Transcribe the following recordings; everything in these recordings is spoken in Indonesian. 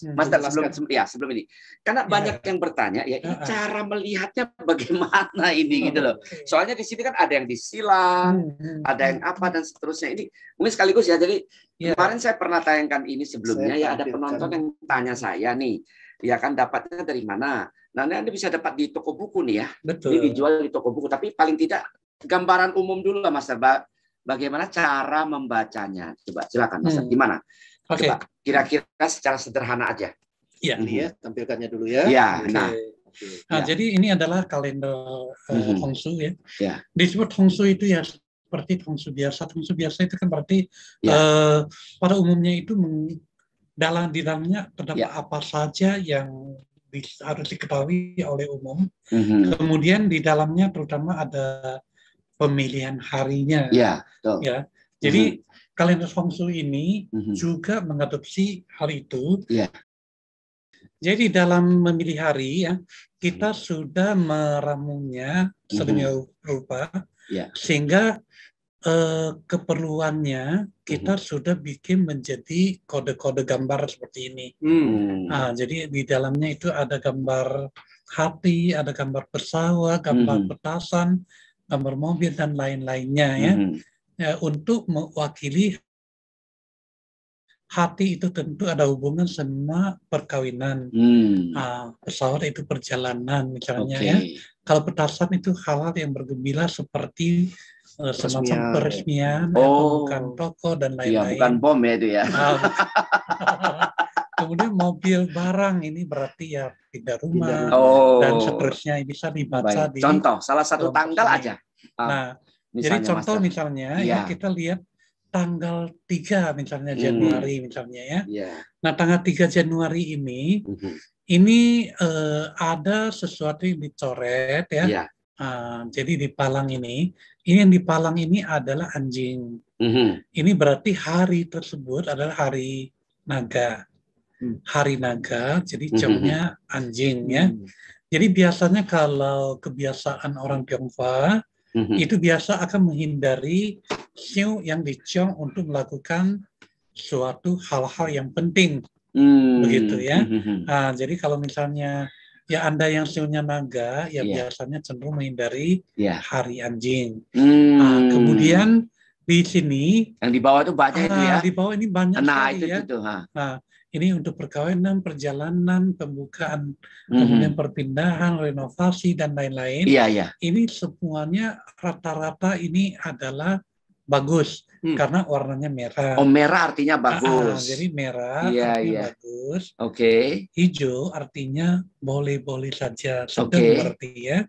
Mas, sebelum ini, karena banyak yang bertanya, ya ini cara melihatnya bagaimana ini gitu loh. Soalnya di sini kan ada yang disilang, ada yang apa dan seterusnya. Ini mungkin sekaligus ya. Jadi kemarin saya pernah tayangkan ini sebelumnya, ya ada penonton yang tanya saya nih, ya kan dapatnya dari mana? Nah, Anda bisa dapat di toko buku nih ya. Betul. Ini dijual di toko buku, tapi paling tidak gambaran umum dulu lah Mas. Bagaimana cara membacanya? Coba silakan Mas. Gimana? Coba kira-kira secara sederhana aja. Iya. Ini ya, tampilkannya dulu ya. Ya, nah, jadi ini adalah kalender Feng Shui ya. Disebut Feng Shui itu ya seperti Feng Shui biasa. Feng Shui biasa itu kan berarti pada umumnya itu di dalamnya terdapat apa saja yang harus diketahui oleh umum. Kemudian di dalamnya terutama ada pemilihan harinya. Ya. Jadi kalender Feng Shui ini juga mengadopsi hal itu. Jadi dalam memilih hari ya, kita sudah meramunya sedemikian rupa sehingga keperluannya kita sudah bikin menjadi kode-kode gambar seperti ini. Nah, jadi di dalamnya itu ada gambar hati, ada gambar pesawat, gambar petasan, gambar mobil dan lain-lainnya ya. Untuk mewakili hati itu tentu ada hubungan sama perkawinan. Pesawat itu perjalanan misalnya ya. Kalau petasan itu hal-hal yang bergembira seperti semacam peresmian, pembukaan toko dan lain-lain. Bukan bom ya itu ya. Kemudian mobil barang ini berarti ya pindah rumah dan seterusnya bisa dibaca di contoh salah satu tanggal aja. Nah, jadi contoh misalnya ya kita lihat tanggal 3 misalnya Januari misalnya ya. Nah, tanggal 3 Januari ini ada sesuatu yang dicoret ya. Jadi di palang ini yang dipalang ini adalah anjing. Ini berarti hari tersebut adalah hari naga. Hari naga, jadi jamnya anjing ya. Jadi biasanya kalau kebiasaan orang Tionghoa itu biasa akan menghindari siu yang diciong untuk melakukan suatu hal-hal yang penting, begitu ya. Jadi kalau misalnya ya Anda yang siunya naga, ya biasanya cenderung menghindari hari anjing. Kemudian di sini yang di bawah itu banyak itu ya. Di bawah ini banyak sekali itu, ya. Itu. Ini untuk perkawinan, perjalanan, pembukaan, kemudian perpindahan, renovasi, dan lain-lain. Ini semuanya rata-rata ini adalah bagus, karena warnanya merah. Merah artinya bagus. Jadi merah artinya bagus. Hijau artinya boleh-boleh saja, sedang berarti ya.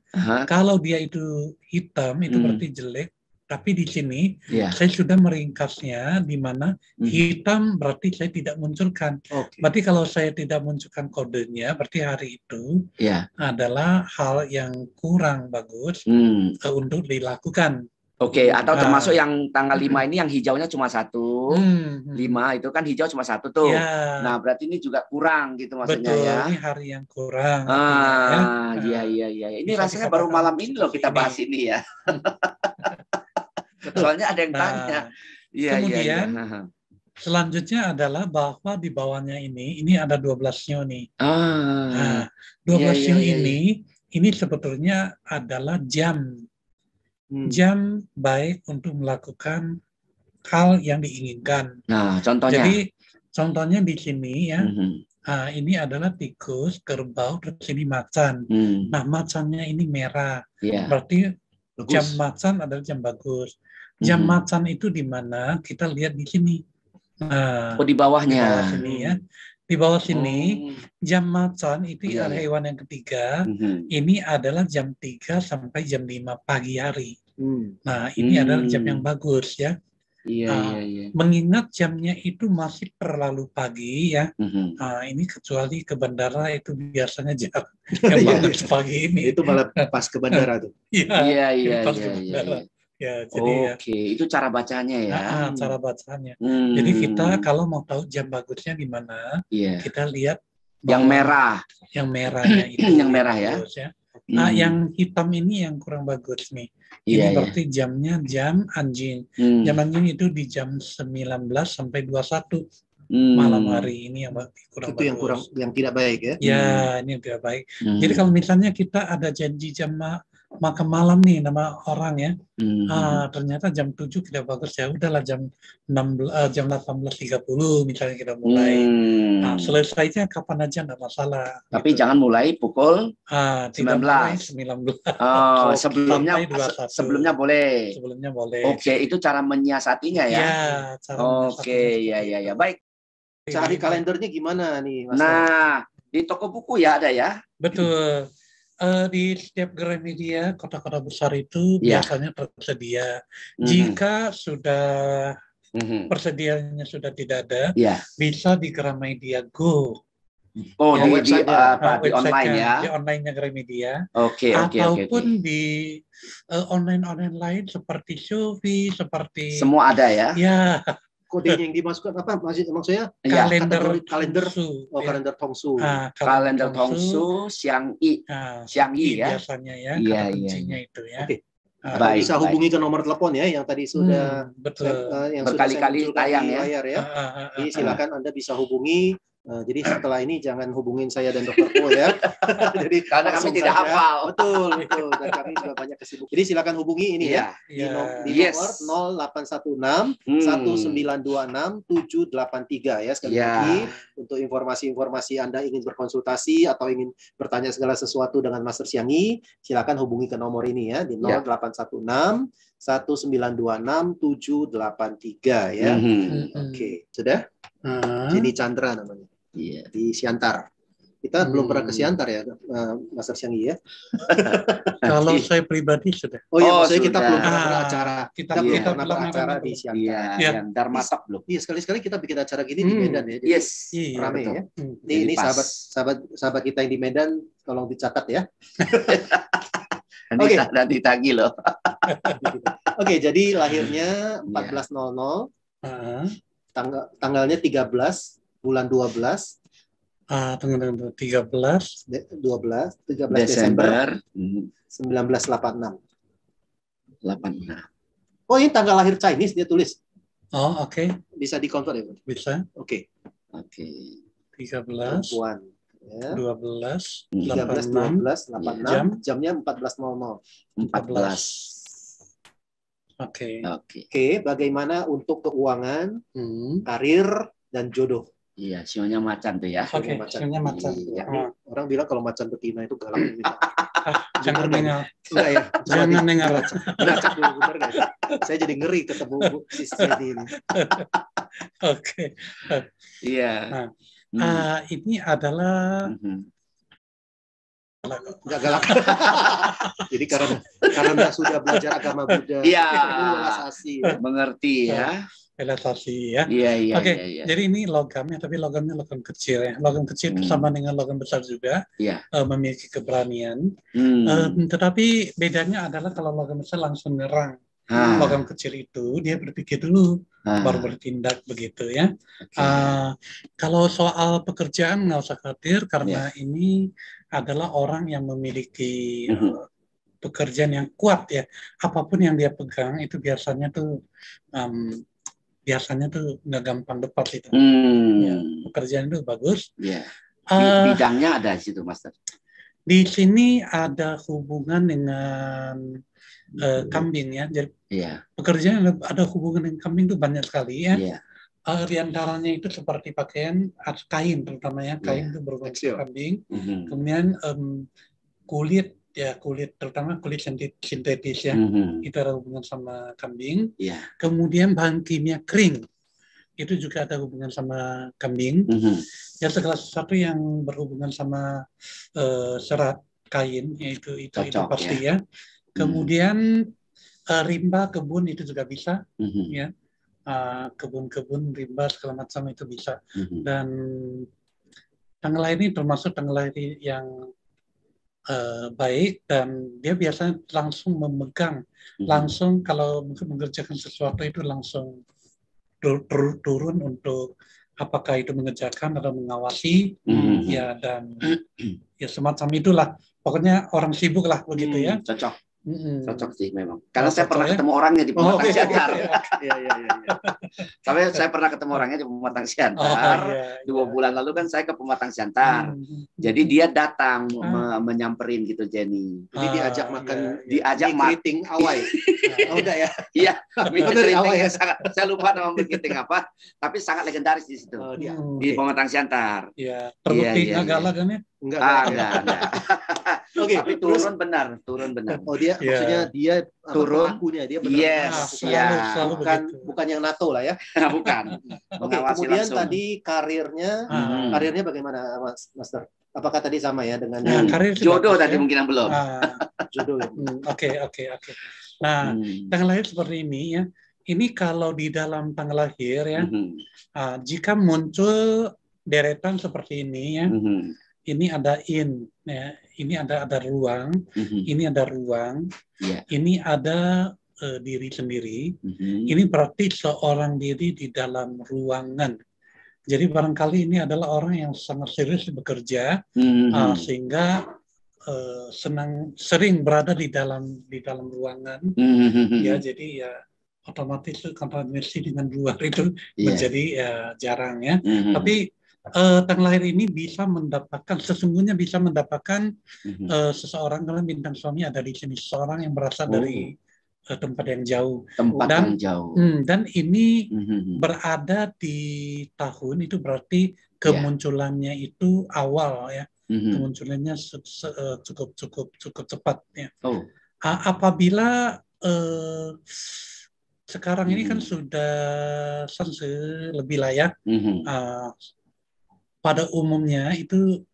Kalau dia itu hitam, itu berarti jelek. Tapi di sini saya sudah meringkasnya di mana hitam berarti saya tidak munculkan. Berarti kalau saya tidak munculkan kodenya, berarti hari itu adalah hal yang kurang bagus untuk dilakukan. Atau termasuk yang tanggal 5 ini yang hijaunya cuma 1. 5 itu kan hijau cuma 1 tuh. Nah, berarti ini juga kurang gitu maksudnya. Betul, ini hari yang kurang. Iya. Ini rasanya baru malam ini loh kita bahas ini ya. Soalnya ada yang tanya. Kemudian selanjutnya adalah bahwa di bawahnya ini ada 12 siu nih. 12 siu ini sebetulnya adalah jam. Jam baik untuk melakukan hal yang diinginkan. Nah, contohnya. Jadi contohnya di sini ya. Ini adalah tikus, kerbau, terus ini macan. Nah, macannya ini merah. Berarti bagus. Jam macan adalah jam bagus. Jam macan itu di mana? Kita lihat di sini. Di bawahnya. Di bawah sini ya. Di bawah sini jam macan itu adalah hewan yang ketiga. Ini adalah jam 3 sampai jam 5 pagi hari. Nah, ini adalah jam yang bagus ya. Mengingat jamnya itu masih terlalu pagi ya. Ini kecuali ke bandara itu biasanya jam yang bagus pagi ini. Itu malah pas ke bandara tuh. Iya. Ya, jadi itu cara bacanya ya. Cara bacanya. Jadi kita kalau mau tahu jam bagusnya di mana, kita lihat yang merah. Yang merahnya itu. Yang merah ya. Nah, yang hitam ini yang kurang bagus nih. Ini berarti jamnya jam anjing. Jam anjing itu di jam 19 sampai 21 malam hari ini yang kurang bagus. Itu yang tidak baik ya? Ya, ini yang tidak baik. Jadi kalau misalnya kita ada janji jam makan malam nih nama orang ya, ternyata jam 7 tidak bagus ya, udahlah jam 18.30 misalnya kita mulai. Selesainya kapan aja nggak masalah. Tapi gitu. Jangan mulai pukul 19. Sebelumnya boleh. Sebelumnya boleh. Oke, itu cara menyiasatinya ya. Oke, ya. Baik. Cari kalendernya gimana nih, Mas? Nah, di toko buku ya ada ya. Betul. Di setiap Gramedia kota-kota besar itu biasanya tersedia. Jika sudah persediaannya sudah tidak ada, bisa di Gramedia Go. Di online ya. Di online-nya Gramedia. Oke. Ataupun di online lain seperti Shopee, seperti semua ada ya. Ya. Kodenya yang dimasukkan apa maksudnya? Kalender Tongsu. Kalender Tongsu. Kalender Tongsu Xiang Yi ya. Biasanya ya, kata kuncinya itu ya. Oke. Bisa hubungi ke nomor telepon ya yang tadi sudah yang berkali-kali tayang ya. Layar ya. Jadi silakan Anda bisa hubungi. Jadi setelah ini jangan hubungin saya dan Dr. Po ya. Jadi karena kami tidak hafal. Betul. Dan kami juga banyak kesibukan. Jadi silakan hubungi ini ya. Di nomor 0816 1926 783 ya. Sekali lagi untuk informasi-informasi Anda ingin berkonsultasi atau ingin bertanya segala sesuatu dengan Master Xiang Yi, silakan hubungi ke nomor ini ya di 0816 1926 783 ya. Oke, sudah? Jadi Chandra namanya. Di Siantar. Kita belum pernah ke Siantar ya, Master Xiang Yi ya. Kalau saya pribadi sudah. Maksudnya kita belum pernah beracara. Kita belum pernah beracara di Siantar. Yang Darmatop belum. Iya, sekali-sekali kita bikin acara gini di Medan ya. Jadi ramai ya. Ini sahabat kita yang di Medan, tolong dicatat ya. Nanti tagih loh. Oke, jadi lahirnya 14.00. Tanggalnya 13 bulan 12. Tanggal 13 Desember 1986. Oh, ini tanggal lahir Chinese dia tulis. Oh, oke. Bisa di-convert ya? Bisa. Oke. 13 perempuan ya. 12 86 jamnya 14.00. 14. Oke, bagaimana untuk keuangan, karir, dan jodoh? Iya, sionya macan tuh ya. Sionya macan. Orang bilang kalau macan betina itu galak. Jangan dengar. Enggak ya? Jangan dengar. Benar nggak? Saya jadi ngeri ketemu sisi ini. Oke. Iya. Ini adalah nggak galak. Jadi karena sudah belajar agama Buddha, relaksasi, mengerti ya. Relaksasi ya. Iya. Jadi ini logamnya, tapi logamnya logam kecil ya. Logam kecil sama dengan logam besar juga. Memiliki keberanian. Tetapi bedanya adalah kalau logam besar langsung nyerang. Logam kecil itu dia berpikir dulu, baru bertindak begitu ya. Kalau soal pekerjaan nggak usah khawatir karena ini adalah orang yang memiliki pekerjaan yang kuat ya. Apapun yang dia pegang itu biasanya tuh nggak gampang lepas itu. Pekerjaan itu bagus. Bidangnya ada di situ, Master. Di sini ada hubungan dengan kambing ya. Jadi pekerjaan ada hubungan dengan kambing itu banyak sekali ya. Di antaranya itu seperti pakaian, kain terutama ya, kain itu berhubungan dengan kambing. Kemudian kulit terutama kulit sintetis ya, itu ada hubungan sama kambing. Kemudian bahan kimia kering itu juga ada hubungan sama kambing. Ya segala sesuatu yang berhubungan sama serat kain itu pasti ya. Kemudian rimba kebun itu juga bisa ya. kebun-kebun rimba segala macam itu bisa. Dan tanggal lahir ini termasuk tanggal lahir yang baik, dan dia biasanya langsung memegang, langsung kalau mengerjakan sesuatu itu langsung turun untuk apakah itu mengerjakan atau mengawasi, ya, dan ya semacam itulah. Pokoknya orang sibuk lah begitu ya. Cocok. Cocok sih memang. Karena saya pernah ketemu orangnya di Pematang Siantar. Tapi saya pernah ketemu orangnya di Pematang Siantar. 2 bulan lalu kan saya ke Pematang Siantar. Jadi dia datang menyamperin gitu Jenny. Jadi diajak makan, diajak keriting awai. Udah ya. Iya, keriting ya. Saya lupa nama keriting apa, tapi sangat legendaris di situ. Di Pematang Siantar. Iya, terbukti galak kan ya? Enggak. Oke, tapi turun benar. Oh, dia maksudnya dia turun pelakunya, dia benar. Selalu Bukan yang NATO lah ya. Bukan. Oke, kemudian langsung. Tadi karirnya bagaimana Master? Apakah tadi sama ya dengan jodoh tadi mungkin yang belum. Jodoh. Oke. Nah, tanggal lahir seperti ini ya. Ini kalau di dalam tanggal lahir ya, jika muncul deretan seperti ini ya, ini ada ya, ini ada ruang, ini ada ruang, ini ada diri sendiri. Ini berarti seorang diri di dalam ruangan. Jadi barangkali ini adalah orang yang sangat serius bekerja, sehingga sering berada di dalam ruangan. Ya, jadi ya otomatis kontradiksi dengan luar itu menjadi jarang ya. Tapi tanggal lahir ini sesungguhnya bisa mendapatkan seseorang, karena bintang suami ada di sini, seseorang yang berasal dari tempat yang jauh. Dan ini berada di tahun itu berarti kemunculannya itu awal ya. Kemunculannya cukup cepat ya. Apabila sekarang ini kan sudah lebih lah ya. Pada umumnya itu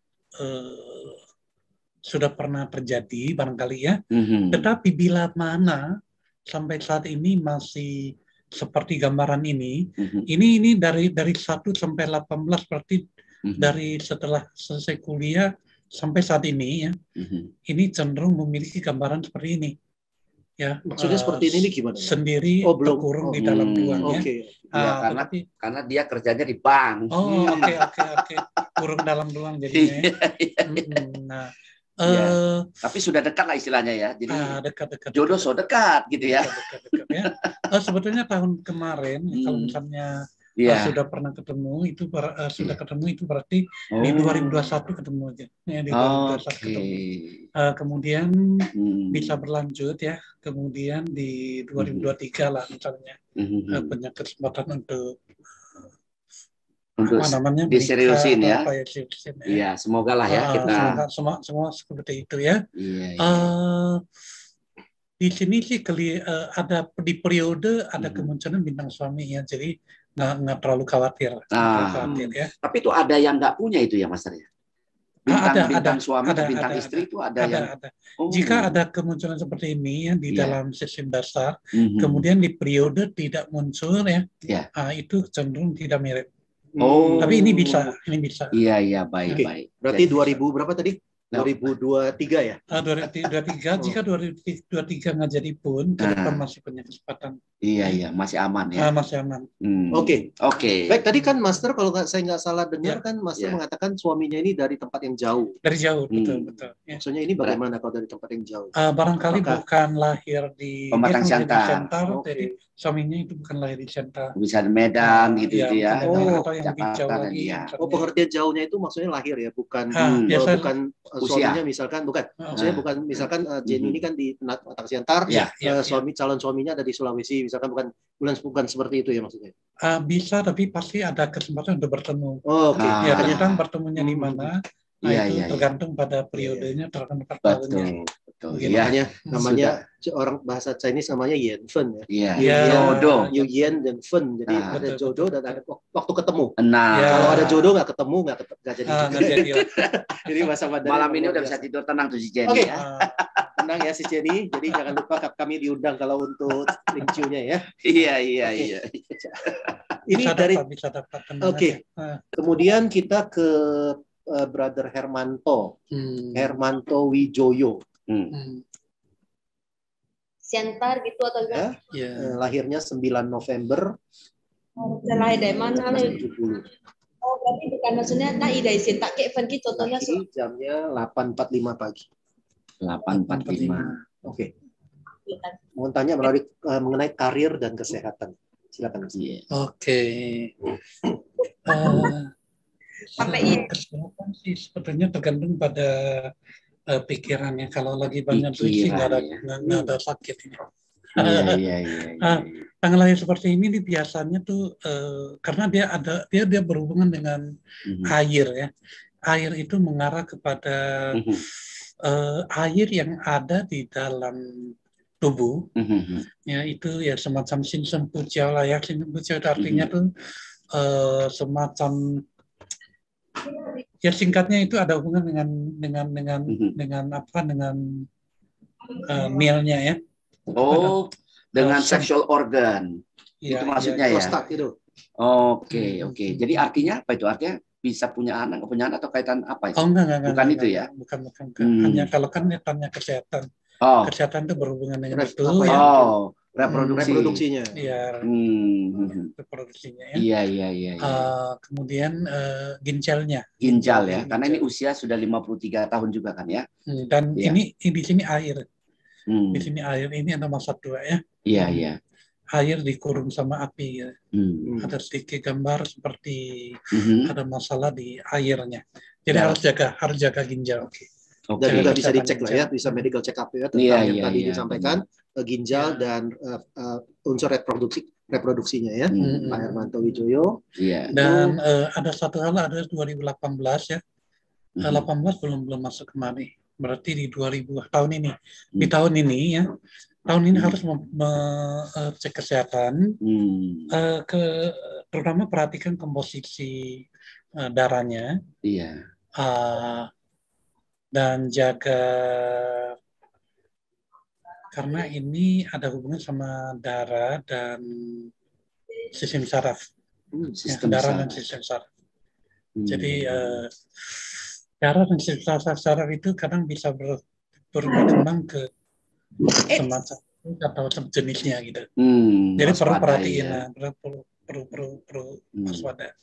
sudah pernah terjadi barangkali ya. Tetapi bila mana sampai saat ini masih seperti gambaran ini, ini dari 1 sampai 18 berarti dari setelah selesai kuliah sampai saat ini ya, ini cenderung memiliki gambaran seperti ini. Ya, maksudnya seperti ini gimana? Sendiri terkurung di dalam ruangnya. Karena dia kerjanya di bank. Oke. Kurung dalam ruang jadinya. Nah, tapi sudah dekat lah istilahnya ya. Jadi dekat. Jodoh so dekat gitu ya. Dekat ya. Sebetulnya tahun kemarin kalau misalnya sudah pernah ketemu itu itu berarti di 2021 ketemu aja. Ya, di 2021 ketemu. Kemudian bisa berlanjut ya. Kemudian di 2023 lah misalnya punya kesempatan untuk diseriusin ya. Iya, semoga lah ya kita. Semua seperti itu ya. Di sini sih ada di periode ada kemunculan bintang suami ya, jadi nggak terlalu khawatir. Ya. Tapi itu ada yang nggak punya itu ya Mas ya? Bintang suami, bintang istri itu ada yang. Jika ada kemunculan seperti ini ya di dalam sistem dasar, kemudian di periode tidak muncul ya, itu cenderung tidak mirip. Tapi ini bisa. Iya, baik. Berarti 2000 berapa tadi? 2023 ya? 2023. Jika 2023 nggak jadi pun, ke depan masih punya kesempatan. Iya, masih aman ya. Masih aman. Oke. Baik, tadi kan Master kalau saya nggak salah dengar kan Master mengatakan suaminya ini dari tempat yang jauh. Dari jauh, betul. Ya. Maksudnya ini bagaimana kalau dari tempat yang jauh? Barangkali bukan lahir di Pematang Siantar. Jadi suaminya itu bukan lahir di Siantar. Bisa di Medan gitu ya. Atau yang lebih jauh lagi. Pengertian jauhnya itu maksudnya lahir ya, bukan suaminya misalkan maksudnya bukan misalkan Jenny ini kan di Pematang Siantar, calon suaminya ada di Sulawesi misalkan, bukan seperti itu ya maksudnya. Bisa, tapi pasti ada kesempatan untuk bertemu. Oke. Ya, ternyata bertemunya di mana? Itu tergantung pada periodenya, tergantung pada tahunnya. Namanya orang bahasa Chinese namanya Yen Fen ya. Jodoh. Yu Yen dan Fen. Jadi ada jodoh dan ada waktu ketemu. Kalau ada jodoh nggak ketemu nggak jadi. Jadi masa malam ini udah bisa tidur tenang tuh si Jenny ya. Tenang ya si Jenny. Jadi jangan lupa kami diundang kalau untuk Ling-Chu-nya ya. Iya. Ini dari Oke. Kemudian kita ke Brother Hermanto. Hermanto Wijoyo. Siantar gitu atau enggak? Lahirnya 9 November. Lahir dari mana? 70. Oh, berarti bukan maksudnya tak idai tak kayak Van gitu contohnya jamnya 8.45 pagi. 8.45. Oke. Mau tanya mengenai karir dan kesehatan. Silakan. Oke. Sampai kesehatan sih sebetulnya tergantung pada pikirannya. Kalau lagi banyak duit sih nggak ada sakit ini. Tanggal lahir seperti ini biasanya tuh karena dia berhubungan dengan air ya. Air itu mengarah kepada air yang ada di dalam tubuh. Ya itu ya semacam Sinsen Pujiao lah ya. Sinsen Pujiao itu artinya tuh semacam ya singkatnya itu ada hubungan dengan milnya ya. Dengan sexual organ. Ya, itu maksudnya ya. Prostat itu. Oke. Jadi artinya apa itu? Artinya bisa punya anak atau kaitan apa itu? Enggak, bukan itu ya. Bukan. Hanya kalau kan tanya kesehatan. Kesehatan itu berhubungan dengan itu. Reproduksinya. Iya. Reproduksinya ya. Iya. Kemudian ginjalnya. Ginjal ya. Karena ini usia sudah 53 tahun juga kan ya. Dan ini di sini air. Di sini air ini ada masa tua ya. Iya. Air dikurung sama api ya. Ada sedikit gambar seperti ada masalah di airnya. Jadi harus jaga ginjal. Dan juga bisa dicek lah ya, bisa medical check up ya tentang yang tadi disampaikan ginjal dan unsur reproduksinya ya, Pak Hermanto Wijoyo. Dan ada satu hal ada 2018 ya, 18 belum masuk kemari. Berarti di 2000 tahun ini, di tahun ini ya, tahun ini harus cek kesehatan, terutama perhatikan komposisi darahnya. Dan jaga karena ini ada hubungan sama darah dan sistem saraf. Darah dan sistem saraf. Jadi darah dan sistem saraf itu kadang bisa berkembang ke semacam atau jenisnya gitu. Jadi perlu perhatiin, perlu waspada.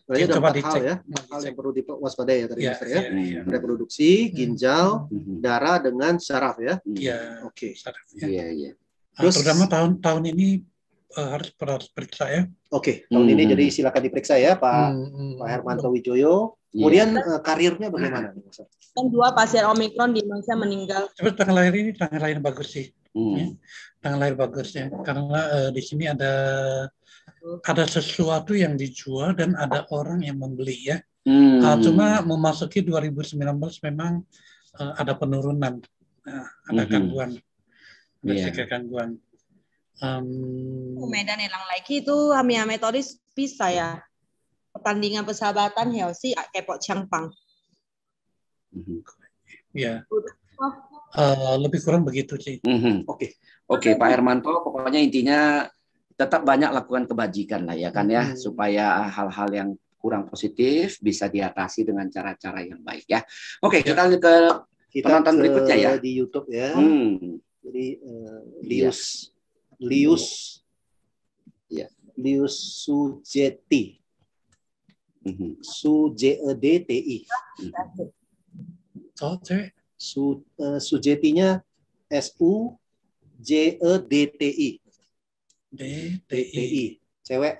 Berarti ada 4 hal ya, hal yang perlu diwaspadai ya tadi Mister ya. Reproduksi, ginjal, darah dengan saraf ya. Oke. Saraf. Terus terutama tahun ini harus periksa ya. Oke, tahun ini jadi silakan diperiksa ya Pak Hermanto Wijoyo. Kemudian karirnya bagaimana nih Mas? Kan 2 pasien Omikron di Indonesia meninggal. Tapi tanggal lahir ini tanggal lahir bagus sih. Ya. Tanggal lahir bagus ya. Karena di sini ada sesuatu yang dijual dan ada orang yang membeli ya. Cuma memasuki 2019 memang ada penurunan, ada gangguan, ada gangguan. Medan elang lagi itu metodis bisa ya. Pertandingan persahabatan Helsi kepok Changpang. Ya. Lebih kurang begitu sih. Oke, Pak Hermanto, pokoknya intinya tetap banyak lakukan kebajikan lah ya kan ya, supaya hal-hal yang kurang positif bisa diatasi dengan cara-cara yang baik ya. Oke, kita ke penonton berikutnya ya. Di YouTube ya. Jadi Lius Sujeti. Sujeti. Sujetinya SUJEDTI. DTI. Cewek.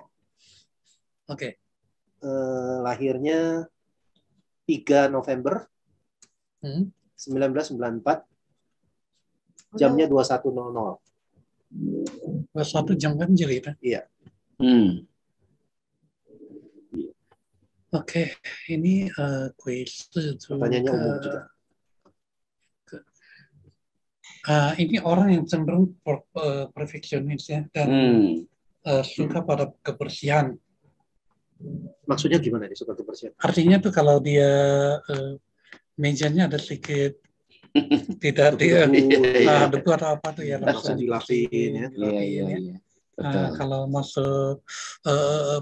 Oke. Lahirnya 3 November 1994. Jamnya 21.00. 21 jam ganjil itu. Iya. Oke, ini kuis pertanyaannya umum juga. Ini orang yang cenderung perfeksionis ya, dan suka pada kebersihan. Maksudnya gimana nih suka kebersihan? Artinya tuh kalau dia mejanya ada sedikit tidak dia debu atau apa tuh ya langsung dilapin ya. Iya. Kalau masuk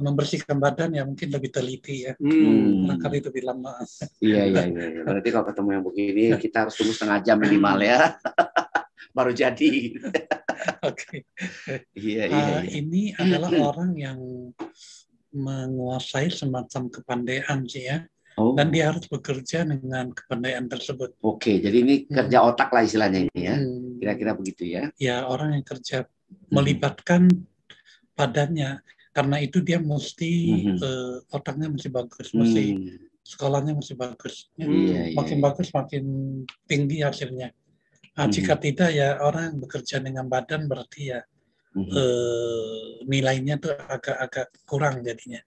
membersihkan badan ya mungkin lebih teliti ya. Barangkali itu bilang maaf. Iya. Berarti kalau ketemu yang begini kita harus tunggu setengah jam minimal ya. Baru jadi. Oke. Iya. Ini adalah orang yang menguasai semacam kepandaian sih ya. Dan dia harus bekerja dengan kepandaian tersebut. Oke, jadi ini kerja otak lah istilahnya ini ya. Kira-kira begitu ya. Ya, orang yang kerja melibatkan badannya. Karena itu dia mesti otaknya mesti bagus, mesti sekolahnya mesti bagus. Makin bagus, makin tinggi hasilnya. Jika tidak ya orang yang bekerja dengan badan berarti ya nilainya tuh agak kurang jadinya.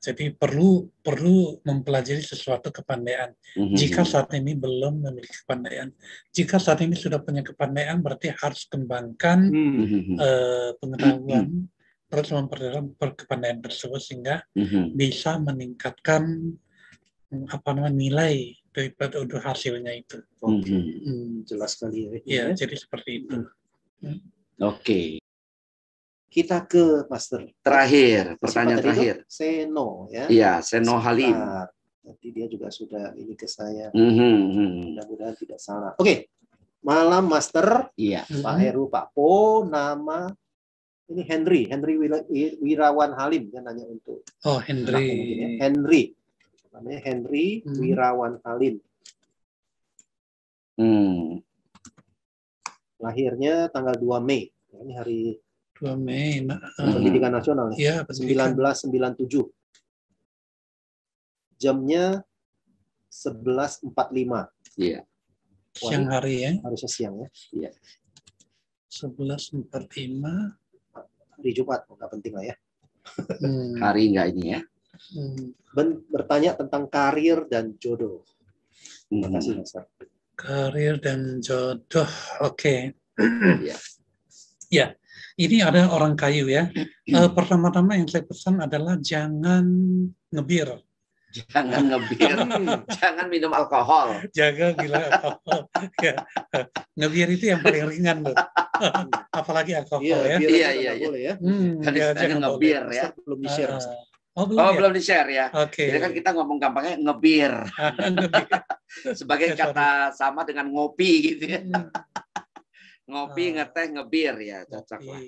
Jadi perlu mempelajari sesuatu kepandaian. Jika saat ini belum memiliki kepandaian, jika saat ini sudah punya kepandaian, berarti harus kembangkan pengetahuan, terus memperdalam kepandaian tersebut sehingga bisa meningkatkan nilai daripada hasilnya itu. Jelas sekali ya. Jadi seperti itu. Oke. Kita ke Master. Pertanyaan terakhir. Seno ya. Iya, Seno Halim. Nanti dia juga sudah ini ke saya. Mudah-mudahan tidak salah. Oke. Malam Master. Iya. Pak Heru, Pak Po, nama ini Henry Wirawan Halim dia nanya untuk. Oh, Henry. Namanya Henry Wirawan Halim. Lahirnya tanggal 2 Mei. Ini hari 2 Mei. Pendidikan Nasional ya. 1997. Jamnya 11.45. Iya. Siang hari ya. Harusnya siang ya. Iya. 11.45. Hari Jumat, nggak penting lah ya. Hari nggak ini ya. Bertanya tentang karir dan jodoh. Terima kasih, Mas. Karir dan jodoh. Oke. Iya. Ya, ini ada orang kayu ya. Pertama-tama yang saya pesan adalah jangan ngebir. Jangan ngebir, jangan minum alkohol. Jangan gila alkohol. Ya. Ngebir itu yang paling ringan loh. Apalagi alkohol ya. Iya. Boleh ya. Jangan ngebir ya. Belum di-share. Belum di-share ya. Oke. Jadi kan kita ngomong gampangnya ngebir. Sebagai kata sama dengan ngopi gitu ya. Ngopi, ngeteh, ngebir ya, cocok lah.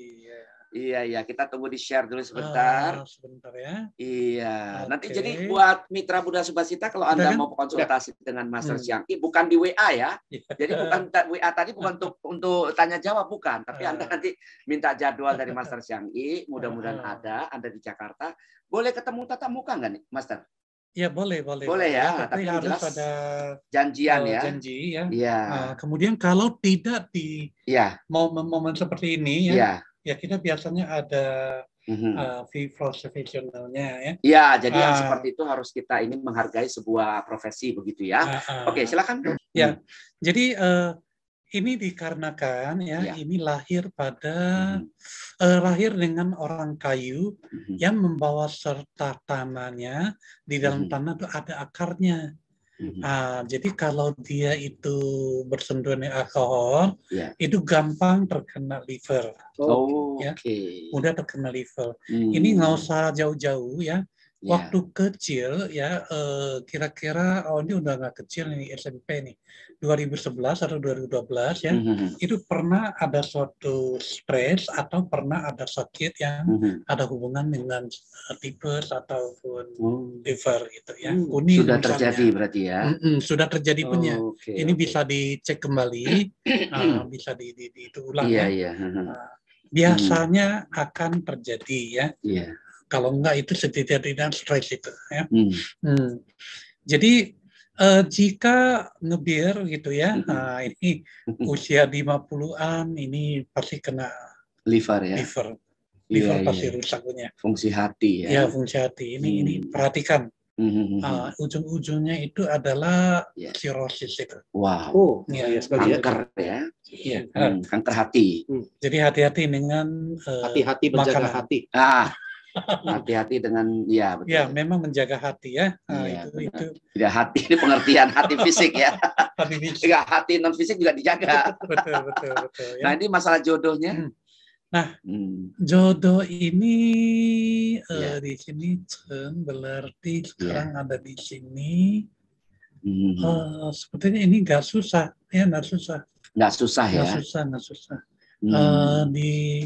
Iya, kita tunggu di-share dulu sebentar. Sebentar ya. Iya. Nanti jadi buat Mitra Buddha Subhasita kalau Anda mau konsultasi dengan Master Xiang Yi, bukan di WA ya. Jadi bukan WA tadi bukan untuk tanya jawab, bukan. Tapi Anda nanti minta jadwal dari Master Xiang Yi, mudah-mudahan ada, Anda di Jakarta. Boleh ketemu tatap muka nggak nih, Master? Ya boleh. Boleh ya, tapi harus jelas ada janjian ya. Janji ya. Iya. Kemudian kalau tidak di momen seperti ini ya kita biasanya ada fee profesionalnya ya. Iya, jadi yang seperti itu harus kita ini menghargai sebuah profesi begitu ya. Oke, silakan. Ya. Jadi ini dikarenakan ini lahir dengan orang kayu yang membawa serta tanahnya di dalam tanah itu ada akarnya. Jadi kalau dia itu bersentuhan dengan alkohol, itu gampang terkena liver. Mudah terkena liver. Ini nggak usah jauh-jauh ya. Waktu kecil ya, kira-kira ini udah nggak kecil nih, SMP nih, 2011 atau 2012 ya, itu pernah ada suatu stres atau pernah ada sakit yang ada hubungan dengan tipes ataupun liver gitu ya. Kuning sudah misalnya. Terjadi berarti ya? Sudah terjadi punya. Ini bisa dicek kembali, bisa diulang ya. Biasanya akan terjadi ya. Kalau enggak itu setidaknya stres itu ya. Jadi jika ngebir gitu ya, ini usia 50-an ini pasti kena liver ya. Liver pasti rusak punya. Fungsi hati ya. Ya, fungsi hati. Ini perhatikan. ujung-ujungnya itu adalah cirrhosis itu. Wow. Kanker ya. Iya. Kanker hati. Jadi hati-hati dengan hati-hati menjaga hati. Hati-hati dengan betul. Ya, memang menjaga hati ya. Itu. Tidak hati ini pengertian hati fisik ya. Hati fisik. Enggak, hati non fisik juga dijaga. Betul ya. Nah, ini masalah jodohnya. Nah, jodoh ini di sini berarti sekarang ada di sini. Sepertinya ini nggak susah ya, nggak susah. Nggak susah ya. Nggak susah. Di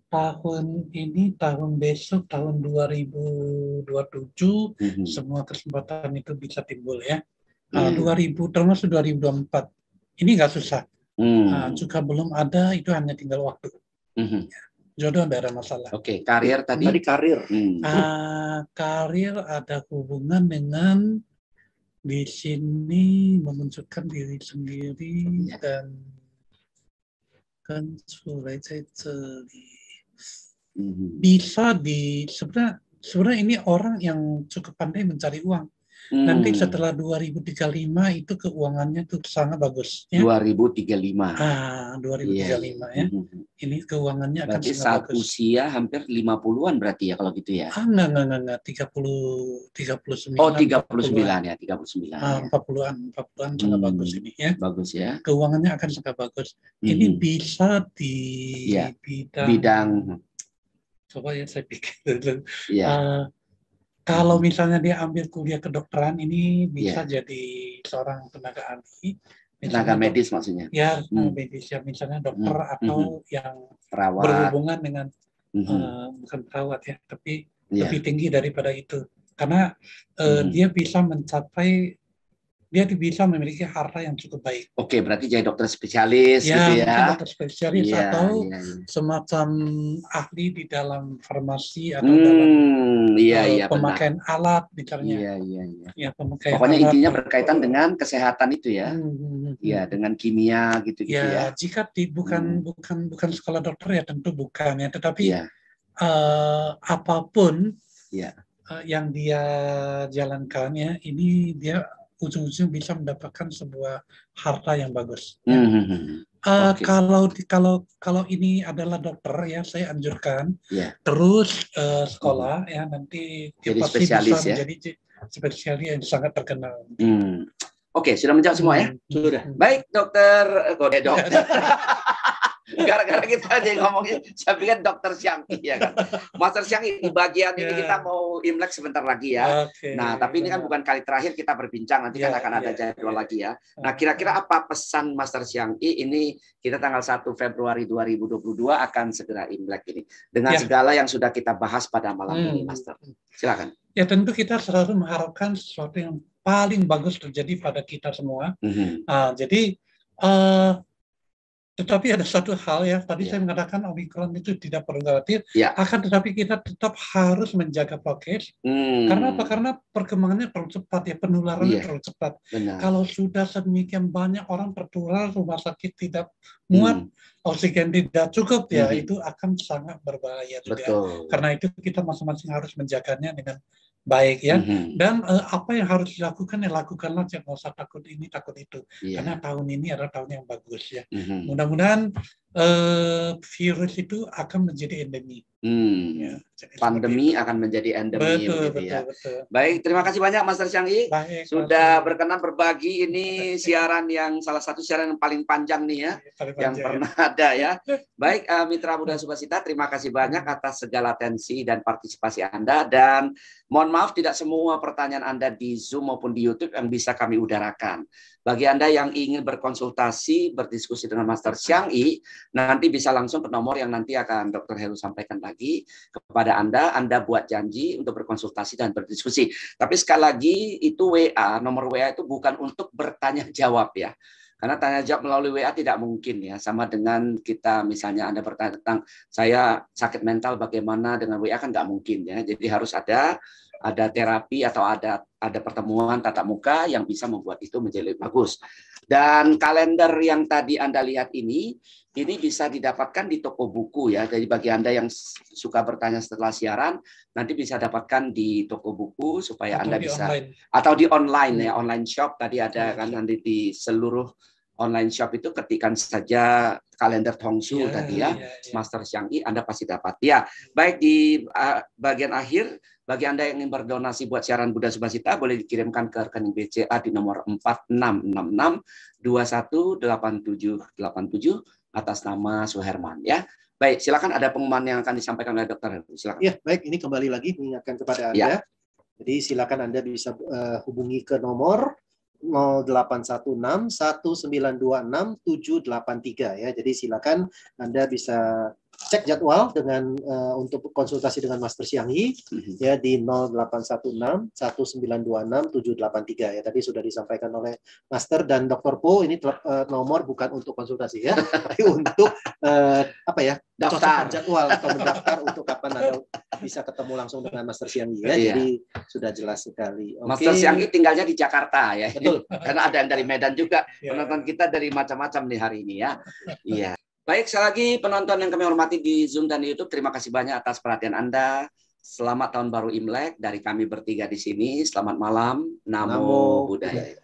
tahun ini, tahun besok, tahun 2027, semua kesempatan itu bisa timbul ya. 2000 termasuk 2024. Ini nggak susah. Juga belum ada, itu hanya tinggal waktu. Jodoh tidak ada masalah. Oke, karir tadi karir. Karir ada hubungan dengan di sini memunculkan diri sendiri dan kan surai bisa sebenarnya ini orang yang cukup pandai mencari uang. Nanti setelah 2035 itu keuangannya tuh sangat bagus. Ya? 2035. 2035 ya. Ini keuangannya akan berarti sangat bagus. Usia hampir 50-an berarti ya kalau gitu ya? Enggak. 39. Oh, 39 ya, 39. 40-an sangat bagus ini ya. Bagus ya. Keuangannya akan sangat bagus. Ini bisa di bidang coba ya saya pikir dulu. Kalau misalnya dia ambil kuliah kedokteran ini bisa jadi seorang tenaga ahli. Tenaga medis maksudnya? Ya, medis ya, misalnya dokter atau yang perawat. Berhubungan dengan bukan perawat ya, tapi lebih tinggi daripada itu. Karena dia bisa mencapai, dia bisa memiliki harta yang cukup baik. Oke, berarti jadi dokter spesialis gitu ya? Dokter spesialis atau semacam ahli di dalam farmasi atau dalam pemakaian alat misalnya. Iya. Pokoknya alat, intinya berkaitan dengan kesehatan itu ya. Iya, dengan kimia gitu-gitu ya. Jika bukan sekolah dokter ya tentu bukan ya, tetapi apapun yang dia jalankan ya, ini dia ujung-ujung bisa mendapatkan sebuah harta yang bagus. Kalau ini adalah dokter ya, saya anjurkan terus sekolah ya, nanti dia pasti bisa menjadi spesialis yang sangat terkenal. Oke, sudah menjawab semua ya? Sudah. Baik, dokter. Gara-gara kita aja ngomongin, saya pikir dokter Xiangqi ya kan. Master Xiangqi di bagian ini kita mau Imlek sebentar lagi ya. Nah, tapi ini kan bukan kali terakhir kita berbincang, nanti kan akan ada jadwal lagi ya. Nah, kira-kira apa pesan Master Xiangqi ini? Kita tanggal 1 Februari 2022 akan segera Imlek ini. Dengan segala yang sudah kita bahas pada malam ini, Master. Silakan. Ya, tentu kita selalu mengharapkan sesuatu yang paling bagus terjadi pada kita semua. Jadi tetapi ada satu hal ya, tadi saya mengatakan Omikron itu tidak perlu khawatir, akan tetapi kita tetap harus menjaga prokes. Karena apa? Karena perkembangannya terlalu cepat ya, penularannya terlalu cepat. Kalau sudah sedemikian banyak orang tertular, rumah sakit tidak muat, oksigen tidak cukup ya, itu akan sangat berbahaya juga. Karena itu kita masing-masing harus menjaganya dengan baik ya. Dan apa yang harus dilakukan ya lakukanlah, jangan usah takut ini takut itu. Karena tahun ini adalah tahun yang bagus ya. Mudah-mudahan virus itu akan menjadi endemi. Pandemi akan menjadi endemi. Betul. Baik, terima kasih banyak Master Xiangqi sudah berkenan berbagi ini siaran yang salah satu siaran yang paling panjang nih ya, yang pernah ada ya. Baik, Mitra Muda Subhasita, terima kasih banyak atas segala atensi dan partisipasi Anda, dan mohon maaf tidak semua pertanyaan Anda di Zoom maupun di YouTube yang bisa kami udarakan. Bagi Anda yang ingin berkonsultasi, berdiskusi dengan Master Xiangqi, nanti bisa langsung ke nomor yang nanti akan Dr. Heru sampaikan lagi kepada Anda. Anda buat janji untuk berkonsultasi dan berdiskusi. Tapi sekali lagi, itu WA, nomor WA itu bukan untuk bertanya jawab ya. Karena tanya jawab melalui WA tidak mungkin ya. Sama dengan kita misalnya Anda bertanya tentang saya sakit mental bagaimana dengan WA kan nggak mungkin ya. Jadi harus ada ada terapi atau ada pertemuan tatap muka yang bisa membuat itu menjadi lebih bagus. Dan kalender yang tadi Anda lihat ini bisa didapatkan di toko buku ya. Jadi bagi Anda yang suka bertanya setelah siaran, nanti bisa dapatkan di toko buku supaya Anda bisa online. Atau di online ya, online shop tadi ada kan nanti di seluruh online shop itu ketikkan saja kalender Tongsu tadi ya, Master Xiang Yi, Anda pasti dapat. Ya, baik di bagian akhir, bagi Anda yang ingin berdonasi buat siaran Buddha Subhasita, boleh dikirimkan ke rekening BCA di nomor 4666218787 atas nama Suherman ya. Baik, silakan ada pengumuman yang akan disampaikan oleh Dokter. Silakan. Ya, baik, ini kembali lagi mengingatkan kepada Anda. Ya. Jadi silakan Anda bisa hubungi ke nomor 0816-1926-783 ya. Jadi silakan Anda bisa cek jadwal dengan untuk konsultasi dengan Master Xiang Yi ya di 0816-1926-783 ya. Tadi sudah disampaikan oleh Master dan Dr. Po, ini nomor bukan untuk konsultasi ya, tapi untuk daftar jadwal atau mendaftar untuk kapan Anda bisa ketemu langsung dengan Master Xiang Yi ya. Jadi sudah jelas sekali. Master Xiang Yi tinggalnya di Jakarta ya. Betul. Karena ada yang dari Medan juga. Penonton kita dari macam-macam nih hari ini ya. Iya. Baik, sekali lagi penonton yang kami hormati di Zoom dan di YouTube, terima kasih banyak atas perhatian Anda. Selamat Tahun Baru Imlek dari kami bertiga di sini. Selamat malam. Namo Buddhaya.